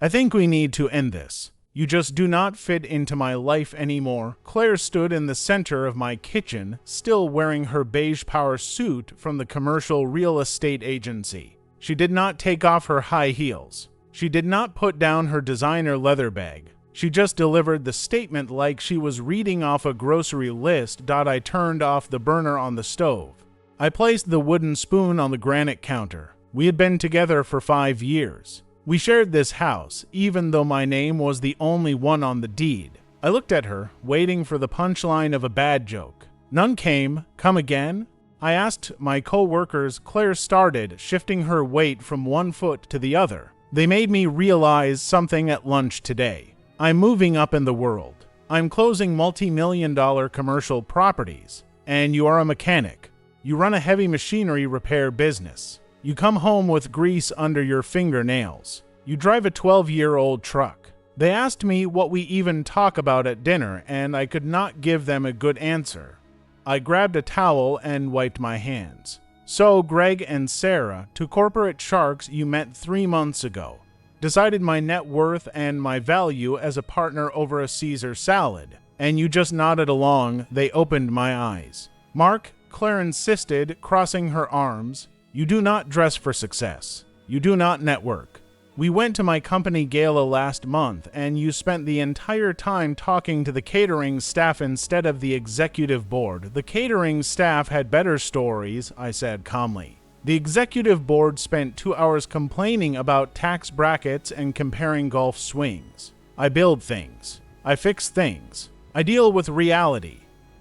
I think we need to end this. You just do not fit into my life anymore. Claire stood in the center of my kitchen, still wearing her beige power suit from the commercial real estate agency. She did not take off her high heels. She did not put down her designer leather bag. She just delivered the statement like she was reading off a grocery list. I turned off the burner on the stove. I placed the wooden spoon on the granite counter. We had been together for 5 years. We shared this house, even though my name was the only one on the deed. I looked at her, waiting for the punchline of a bad joke. None came. Come again? I asked my coworkers. Claire started, shifting her weight from one foot to the other. They made me realize something at lunch today. I'm moving up in the world. I'm closing multi-million-dollar commercial properties. And you are a mechanic. You run a heavy machinery repair business. You come home with grease under your fingernails. You drive a 12-year-old truck. They asked me what we even talk about at dinner, and I could not give them a good answer. I grabbed a towel and wiped my hands. So, Greg and Sarah, two corporate sharks you met 3 months ago, decided my net worth and my value as a partner over a Caesar salad, and you just nodded along. They opened my eyes. Mark, Claire insisted, crossing her arms, you do not dress for success. You do not network. We went to my company gala last month, and you spent the entire time talking to the catering staff instead of the executive board. The catering staff had better stories, I said calmly. The executive board spent 2 hours complaining about tax brackets and comparing golf swings. I build things. I fix things. I deal with reality.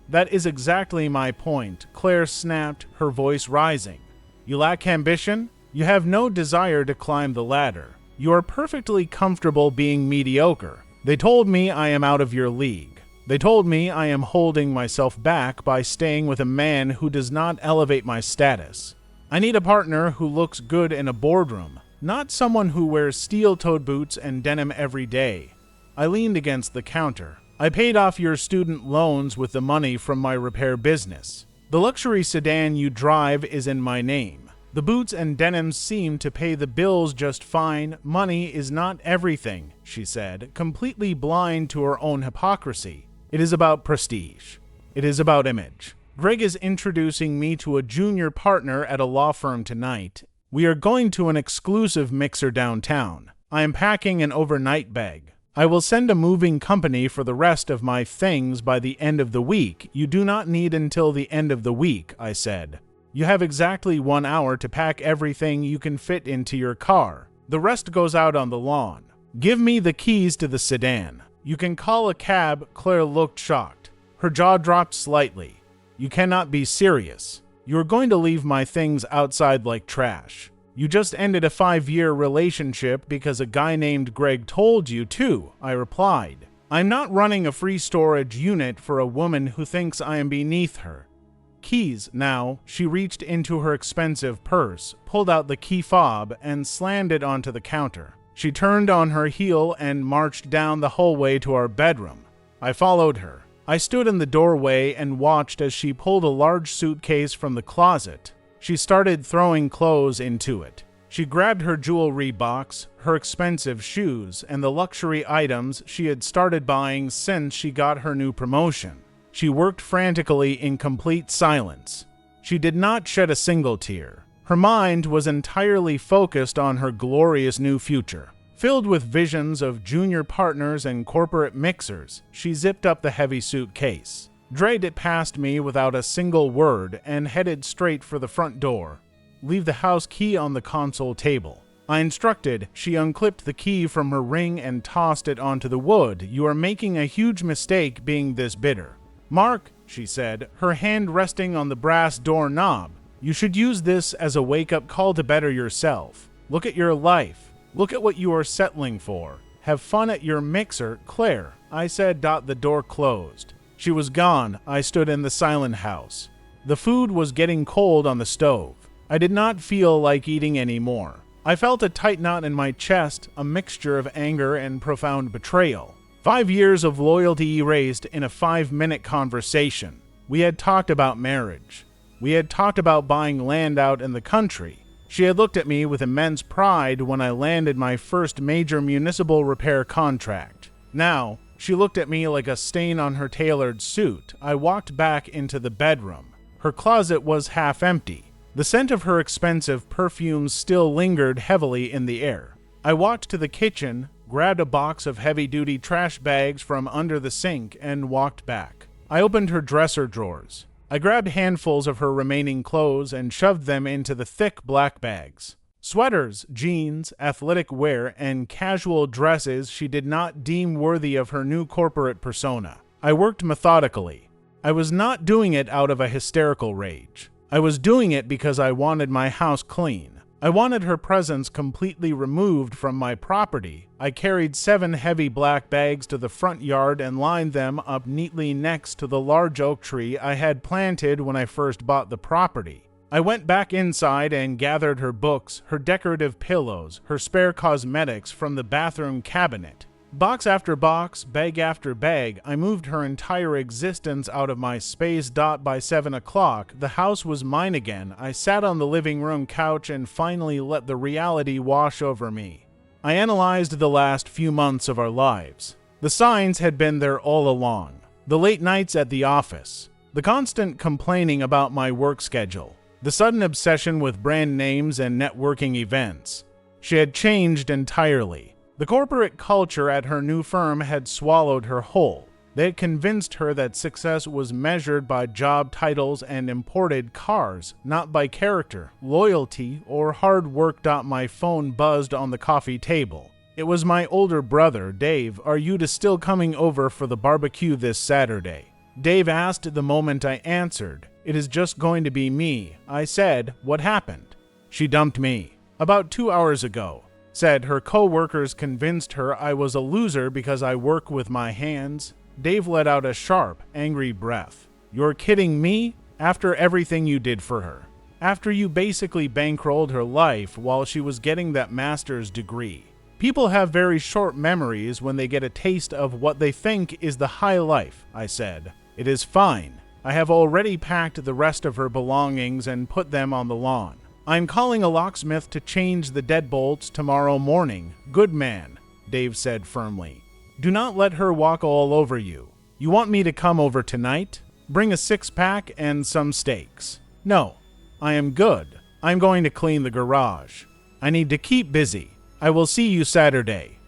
That is exactly my point, Claire snapped, her voice rising. You lack ambition? You have no desire to climb the ladder. You are perfectly comfortable being mediocre. They told me I am out of your league. They told me I am holding myself back by staying with a man who does not elevate my status. I need a partner who looks good in a boardroom, not someone who wears steel-toed boots and denim every day. I leaned against the counter. I paid off your student loans with the money from my repair business. The luxury sedan you drive is in my name. The boots and denims seem to pay the bills just fine. Money is not everything, she said, completely blind to her own hypocrisy. It is about prestige. It is about image. Greg is introducing me to a junior partner at a law firm tonight. We are going to an exclusive mixer downtown. I am packing an overnight bag. I will send a moving company for the rest of my things by the end of the week. You do not need until the end of the week, I said. You have exactly 1 hour to pack everything you can fit into your car. The rest goes out on the lawn. Give me the keys to the sedan. You can call a cab. Claire looked shocked. Her jaw dropped slightly. You cannot be serious. You are going to leave my things outside like trash. You just ended a 5-year relationship because a guy named Greg told you to, I replied. I'm not running a free storage unit for a woman who thinks I am beneath her. Keys now. She reached into her expensive purse, pulled out the key fob, and slammed it onto the counter. She turned on her heel and marched down the hallway to our bedroom. I followed her. I stood in the doorway and watched as she pulled a large suitcase from the closet. She started throwing clothes into it. She grabbed her jewelry box, her expensive shoes, and the luxury items she had started buying since she got her new promotion. She worked frantically in complete silence. She did not shed a single tear. Her mind was entirely focused on her glorious new future. Filled with visions of junior partners and corporate mixers, she zipped up the heavy suitcase, dragged it past me without a single word, and headed straight for the front door. Leave the house key on the console table. I instructed. She unclipped the key from her ring and tossed it onto the wood. You are making a huge mistake being this bitter. Mark, she said, her hand resting on the brass doorknob, you should use this as a wake-up call to better yourself. Look at your life. Look at what you are settling for. Have fun at your mixer, Claire, I said. The door closed. She was gone. I stood in the silent house. The food was getting cold on the stove. I did not feel like eating anymore. I felt a tight knot in my chest, a mixture of anger and profound betrayal. 5 years of loyalty erased in a 5-minute conversation. We had talked about marriage. We had talked about buying land out in the country. She had looked at me with immense pride when I landed my first major municipal repair contract. Now, she looked at me like a stain on her tailored suit. I walked back into the bedroom. Her closet was half empty. The scent of her expensive perfumes still lingered heavily in the air. I walked to the kitchen, grabbed a box of heavy-duty trash bags from under the sink, and walked back. I opened her dresser drawers. I grabbed handfuls of her remaining clothes and shoved them into the thick black bags. Sweaters, jeans, athletic wear, and casual dresses she did not deem worthy of her new corporate persona. I worked methodically. I was not doing it out of a hysterical rage. I was doing it because I wanted my house clean. I wanted her presence completely removed from my property. I carried 7 heavy black bags to the front yard and lined them up neatly next to the large oak tree I had planted when I first bought the property. I went back inside and gathered her books, her decorative pillows, her spare cosmetics from the bathroom cabinet. Box after box, bag after bag, I moved her entire existence out of my space. By 7 o'clock, the house was mine again. I sat on the living room couch and finally let the reality wash over me. I analyzed the last few months of our lives. The signs had been there all along. The late nights at the office, the constant complaining about my work schedule, the sudden obsession with brand names and networking events. She had changed entirely. The corporate culture at her new firm had swallowed her whole. They had convinced her that success was measured by job titles and imported cars, not by character, loyalty, or hard work. My phone buzzed on the coffee table. It was my older brother, Dave. "Are you still coming over for the barbecue this Saturday?" Dave asked the moment I answered. "It is just going to be me," I said. "What happened?" "She dumped me about 2 hours ago." Said her coworkers convinced her I was a loser because I work with my hands. Dave let out a sharp, angry breath. "You're kidding me? After everything you did for her? After you basically bankrolled her life while she was getting that master's degree? People have very short memories when they get a taste of what they think is the high life," I said. "It is fine. I have already packed the rest of her belongings and put them on the lawn. I'm calling a locksmith to change the deadbolts tomorrow morning." "Good man," Dave said firmly. "Do not let her walk all over you. You want me to come over tonight? Bring a 6-pack and some steaks." "No, I am good. I'm going to clean the garage. I need to keep busy. I will see you Saturday."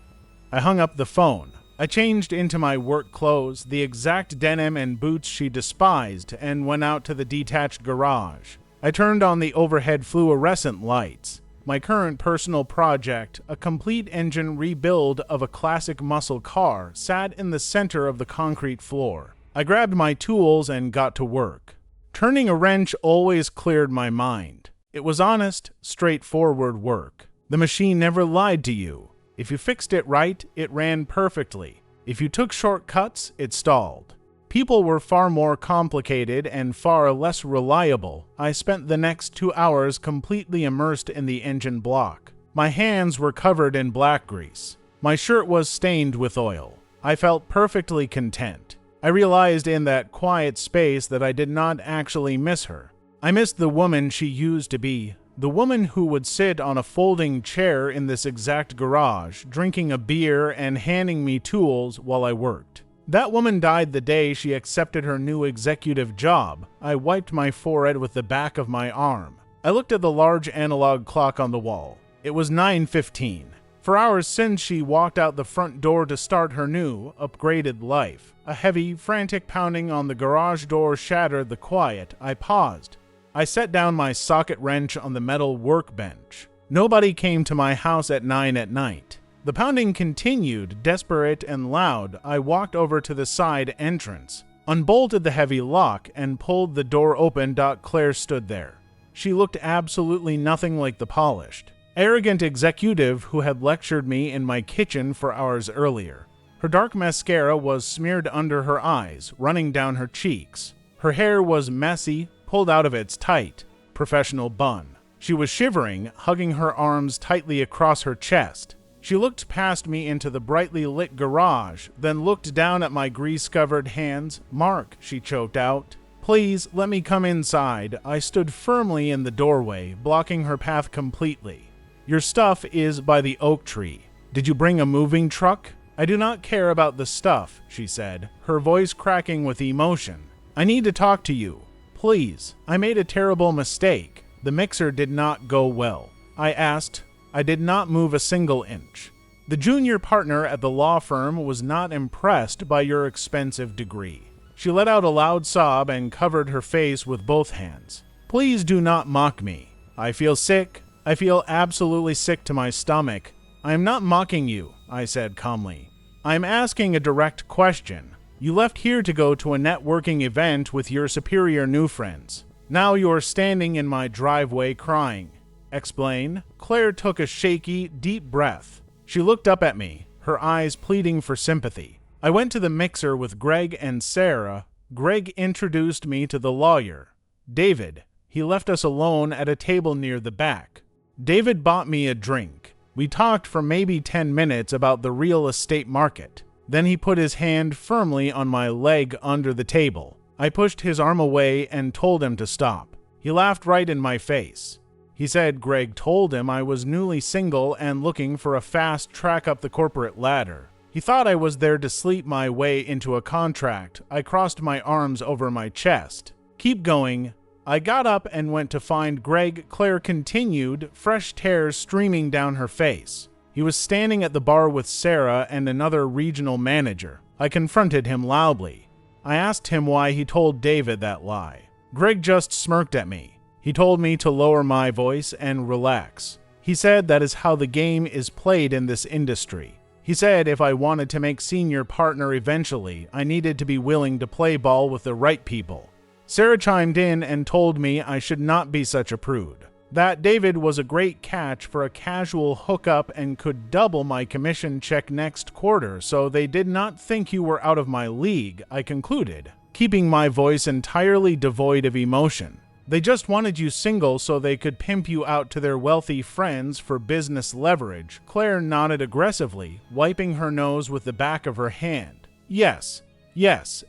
I hung up the phone. I changed into my work clothes, the exact denim and boots she despised, and went out to the detached garage. I turned on the overhead fluorescent lights. My current personal project, a complete engine rebuild of a classic muscle car, sat in the center of the concrete floor. I grabbed my tools and got to work. Turning a wrench always cleared my mind. It was honest, straightforward work. The machine never lied to you. If you fixed it right, it ran perfectly. If you took shortcuts, it stalled. People were far more complicated and far less reliable. I spent the next 2 hours completely immersed in the engine block. My hands were covered in black grease. My shirt was stained with oil. I felt perfectly content. I realized in that quiet space that I did not actually miss her. I missed the woman she used to be, the woman who would sit on a folding chair in this exact garage, drinking a beer and handing me tools while I worked. That woman died the day she accepted her new executive job. I wiped my forehead with the back of my arm. I looked at the large analog clock on the wall. It was 9:15. For hours since she walked out the front door to start her new, upgraded life. A heavy, frantic pounding on the garage door shattered the quiet. I paused. I set down my socket wrench on the metal workbench. Nobody came to my house at 9 at night. The pounding continued, desperate and loud. I walked over to the side entrance, unbolted the heavy lock, and pulled the door open. Claire stood there. She looked absolutely nothing like the polished, arrogant executive who had lectured me in my kitchen for hours earlier. Her dark mascara was smeared under her eyes, running down her cheeks. Her hair was messy, pulled out of its tight, professional bun. She was shivering, hugging her arms tightly across her chest. She looked past me into the brightly lit garage, then looked down at my grease-covered hands. "Mark," she choked out. Please, let me come inside. I stood firmly in the doorway, blocking her path completely. Your stuff is by the oak tree. Did you bring a moving truck? I do not care about the stuff, she said, her voice cracking with emotion. I need to talk to you. Please, I made a terrible mistake. The mixer did not go well. I asked. I did not move a single inch. The junior partner at the law firm was not impressed by your expensive degree. She let out a loud sob and covered her face with both hands. Please do not mock me. I feel sick. I feel absolutely sick to my stomach. I am not mocking you, I said calmly. I am asking a direct question. You left here to go to a networking event with your superior new friends. Now you are standing in my driveway crying. Explain. Claire took a shaky, deep breath. She looked up at me, her eyes pleading for sympathy. I went to the mixer with Greg and Sarah. Greg introduced me to the lawyer, David. He left us alone at a table near the back. David bought me a drink. We talked for maybe 10 minutes about the real estate market. Then he put his hand firmly on my leg under the table. I pushed his arm away and told him to stop. He laughed right in my face. He said Greg told him I was newly single and looking for a fast track up the corporate ladder. He thought I was there to sleep my way into a contract. I crossed my arms over my chest. Keep going. I got up and went to find Greg. Claire continued, fresh tears streaming down her face. He was standing at the bar with Sarah and another regional manager. I confronted him loudly. I asked him why he told David that lie. Greg just smirked at me. He told me to lower my voice and relax. He said that is how the game is played in this industry. He said if I wanted to make senior partner eventually, I needed to be willing to play ball with the right people. Sarah chimed in and told me I should not be such a prude. That David was a great catch for a casual hookup and could double my commission check next quarter, so they did not think you were out of my league, I concluded, keeping my voice entirely devoid of emotion. They just wanted you single so they could pimp you out to their wealthy friends for business leverage. Claire nodded aggressively, wiping her nose with the back of her hand. Yes,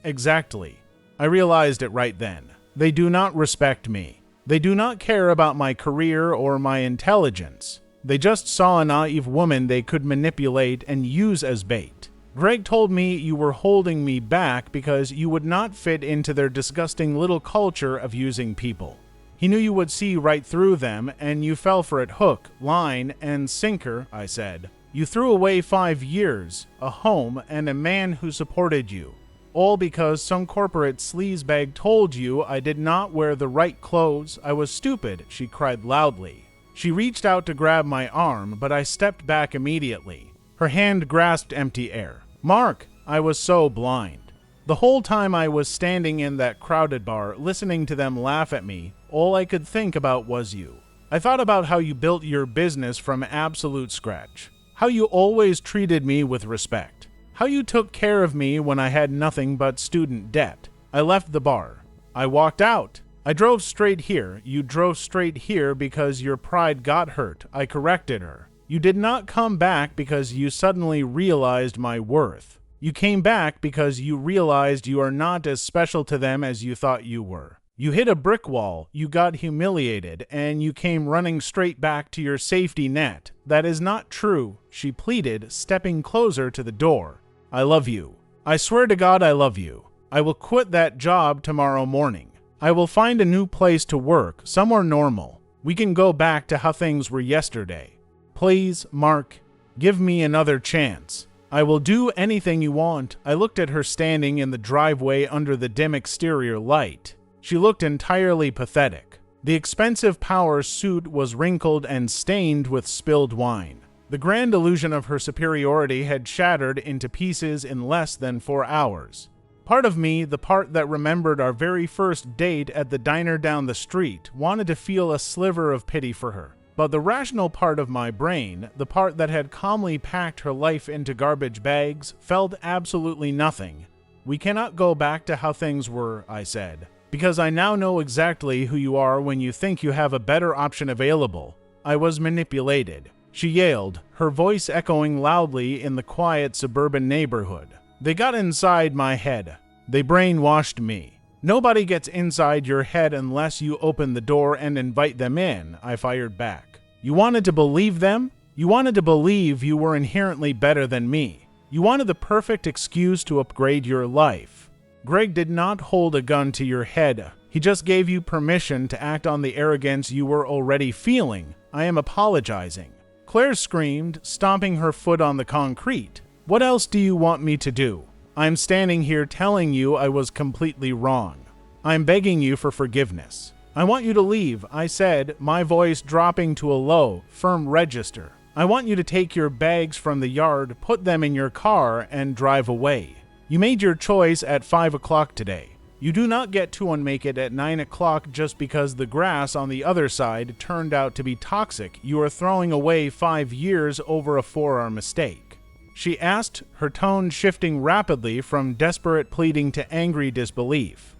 exactly. I realized it right then. They do not respect me. They do not care about my career or my intelligence. They just saw a naive woman they could manipulate and use as bait. Greg told me you were holding me back because you would not fit into their disgusting little culture of using people. He knew you would see right through them, and you fell for it hook, line, and sinker, I said. You threw away 5 years, a home, and a man who supported you. All because some corporate sleazebag told you I did not wear the right clothes. I was stupid, she cried loudly. She reached out to grab my arm, but I stepped back immediately. Her hand grasped empty air. Mark, I was so blind. The whole time I was standing in that crowded bar, listening to them laugh at me, all I could think about was you. I thought about how you built your business from absolute scratch. How you always treated me with respect. How you took care of me when I had nothing but student debt. I left the bar. I walked out. I drove straight here. You drove straight here because your pride got hurt. I corrected her. You did not come back because you suddenly realized my worth. You came back because you realized you are not as special to them as you thought you were. You hit a brick wall, you got humiliated, and you came running straight back to your safety net. That is not true, she pleaded, stepping closer to the door. I love you. I swear to God I love you. I will quit that job tomorrow morning. I will find a new place to work, somewhere normal. We can go back to how things were yesterday. Please, Mark, give me another chance. I will do anything you want. I looked at her standing in the driveway under the dim exterior light. She looked entirely pathetic. The expensive power suit was wrinkled and stained with spilled wine. The grand illusion of her superiority had shattered into pieces in less than 4 hours. Part of me, the part that remembered our very first date at the diner down the street, wanted to feel a sliver of pity for her. But the rational part of my brain, the part that had calmly packed her life into garbage bags, felt absolutely nothing. We cannot go back to how things were, I said, because I now know exactly who you are when you think you have a better option available. I was manipulated. She yelled, her voice echoing loudly in the quiet suburban neighborhood. They got inside my head. They brainwashed me. Nobody gets inside your head unless you open the door and invite them in, I fired back. You wanted to believe them? You wanted to believe you were inherently better than me. You wanted the perfect excuse to upgrade your life. Greg did not hold a gun to your head. He just gave you permission to act on the arrogance you were already feeling. I am apologizing. Claire screamed, stomping her foot on the concrete. What else do you want me to do? I'm standing here telling you I was completely wrong. I'm begging you for forgiveness. I want you to leave, I said, my voice dropping to a low, firm register. I want you to take your bags from the yard, put them in your car, and drive away. You made your choice at 5 o'clock today. You do not get to unmake it at 9 o'clock just because the grass on the other side turned out to be toxic. You are throwing away 5 years over a 4-hour mistake. She asked, her tone shifting rapidly from desperate pleading to angry disbelief.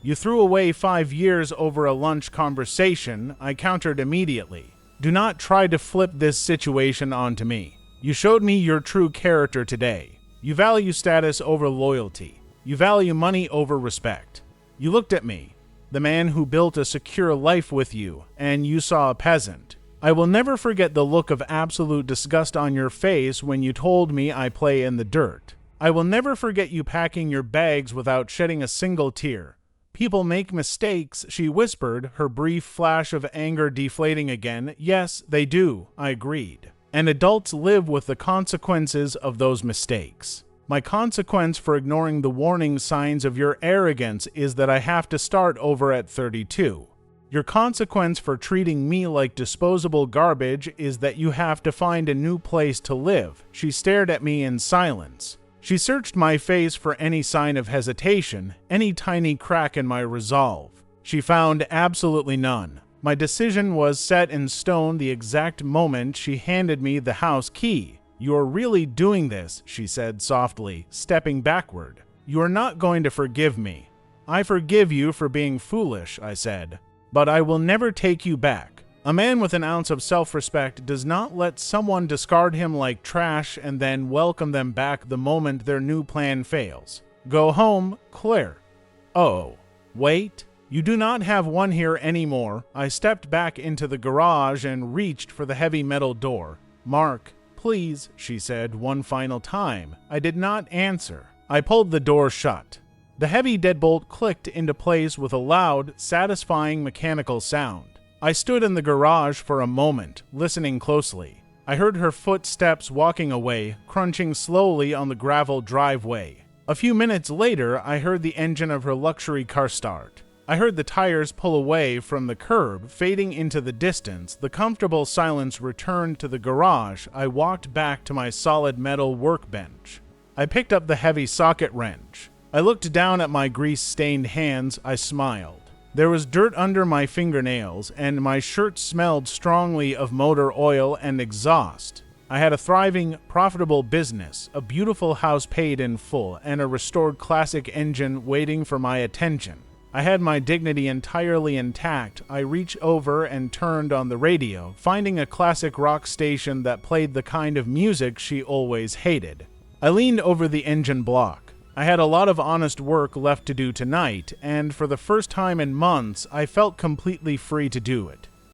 You threw away 5 years over a lunch conversation, I countered immediately. Do not try to flip this situation onto me. You showed me your true character today. You value status over loyalty. You value money over respect. You looked at me, the man who built a secure life with you, and you saw a peasant. I will never forget the look of absolute disgust on your face when you told me I play in the dirt. I will never forget you packing your bags without shedding a single tear. People make mistakes, she whispered, her brief flash of anger deflating again. Yes, they do, I agreed. And adults live with the consequences of those mistakes. My consequence for ignoring the warning signs of your arrogance is that I have to start over at 32. Your consequence for treating me like disposable garbage is that you have to find a new place to live. She stared at me in silence. She searched my face for any sign of hesitation, any tiny crack in my resolve. She found absolutely none. My decision was set in stone the exact moment she handed me the house key. You're really doing this, she said softly, stepping backward. You are not going to forgive me. I forgive you for being foolish, I said. But I will never take you back. A man with an ounce of self-respect does not let someone discard him like trash and then welcome them back the moment their new plan fails. Go home, Claire. Oh, wait. You do not have one here anymore. I stepped back into the garage and reached for the heavy metal door. Mark, please, she said one final time. I did not answer. I pulled the door shut. The heavy deadbolt clicked into place with a loud, satisfying mechanical sound. I stood in the garage for a moment, listening closely. I heard her footsteps walking away, crunching slowly on the gravel driveway. A few minutes later, I heard the engine of her luxury car start. I heard the tires pull away from the curb, fading into the distance. The comfortable silence returned to the garage. I walked back to my solid metal workbench. I picked up the heavy socket wrench. I looked down at my grease-stained hands. I smiled. There was dirt under my fingernails, and my shirt smelled strongly of motor oil and exhaust. I had a thriving, profitable business, a beautiful house paid in full, and a restored classic engine waiting for my attention. I had my dignity entirely intact. I reached over and turned on the radio, finding a classic rock station that played the kind of music she always hated. I leaned over the engine block. I had a lot of honest work left to do tonight, and for the first time in months, I felt completely free to do it.